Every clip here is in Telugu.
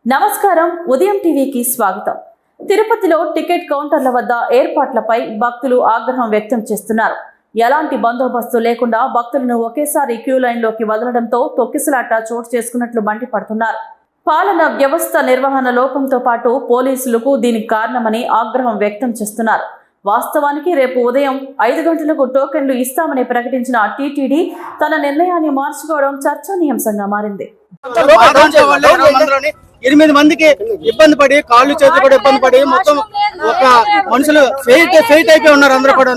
నమస్కారం ఉదయం టీవీకి స్వాగతం. తిరుపతిలో టికెట్ కౌంటర్ల వద్ద ఏర్పాట్లపై భక్తులు ఆగ్రహం వ్యక్తం చేస్తున్నారు. ఎలాంటి బందోబస్తు లేకుండా భక్తులను ఒకేసారి క్యూ లైన్లోకి వదలడంతో తొక్కిసలాట చోటు చేసుకున్నట్లు మండిపడుతున్నారు. పాలన వ్యవస్థ నిర్వహణ లోపంతో పాటు పోలీసులకు దీనికి కారణమని ఆగ్రహం వ్యక్తం చేస్తున్నారు. వాస్తవానికి రేపు ఉదయం 5 గంటలకు టోకెన్లు ఇస్తామని ప్రకటించిన టీటీడీ తన నిర్ణయాన్ని మార్చుకోవడం చర్చనీయాంశంగా మారింది. 8 మందికి ఇబ్బంది పడి కాళ్ళు చేతులు కూడా ఇబ్బంది పడి మొత్తం ఒక మనుషులు ఫెయిట్ అయిపోయి ఉన్నారు. అందరూ కూడా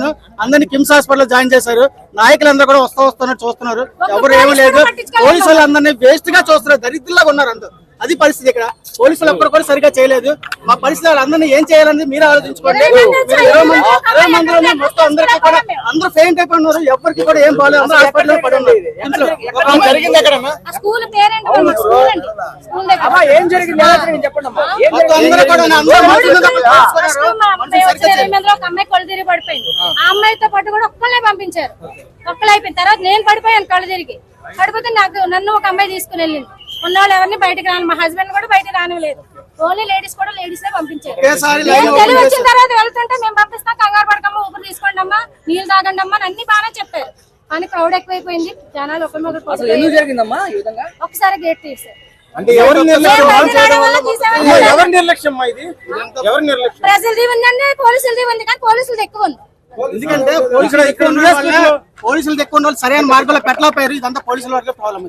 అందరినీ కిమ్స్ హాస్పిటల్ జాయిన్ చేశారు. నాయకులందరూ కూడా వస్తున్నారు చూస్తున్నారు. ఎవరు ఏమీ లేదు. పోలీసులు అందరినీ వేస్ట్ గా చూస్తున్నారు. దరిద్రంగా ఉన్నారు అందరూ. అది పరిస్థితి. ఇక్కడ పోలీసులు ఒక్కరు కూడా సరిగా చేయలేదు. మా పరిస్థితి అందరినీ ఏం చేయాలని మీరు ఆలోచించుకోండి. 20 మందిలో మొత్తం అందరికీ కూడా అందరూ ఫెయింట్ అయిపోయి ఉన్నారు. ఎవరికి కూడా ఏం బాగాలేదు. అందరూ హాస్పిటల్ పడి ఉన్నారు. జరిగింది ఎక్కడ అమ్మాయితో పాటు కూడా ఒక్కళ్ళే పంపించారు. ఒక్కళ్ళు అయిపోయిన తర్వాత నేను పడిపోయాను. కళ్ళు తిరిగి పడిపోతే నన్ను ఒక అమ్మాయి తీసుకుని వెళ్ళింది. ఉన్న వాళ్ళు ఎవరిని బయటకు రాను, మా హస్బెండ్ కూడా బయట రానివ్వలేదు. ఓన్లీ లేడీస్ కూడా లేడీస్ పంపించారు. తెలివి వచ్చిన తర్వాత వెళ్తుంటే మేము పంపిస్తాం, కంగారు పడకమ్మా, ఊపిరి తీసుకోండి అమ్మా, నీళ్ళు తాగండి అమ్మా అన్ని బాగానే చెప్పారు. కానీ క్రౌడ్ ఎక్కువైపోయింది. జనాలు ఒకసారి గేట్ తీసారు. ప్రజలది ఉందండి, పోలీసులది ఉంది. కానీ పోలీసులది ఎక్కువ ఉంది. ఎందుకంటే పోలీసులు ఎక్కువ సరైన మార్గంలో పెట్టలేకపోయారు. ఇదంతా పోలీసుల వరకే ప్రాబ్లం.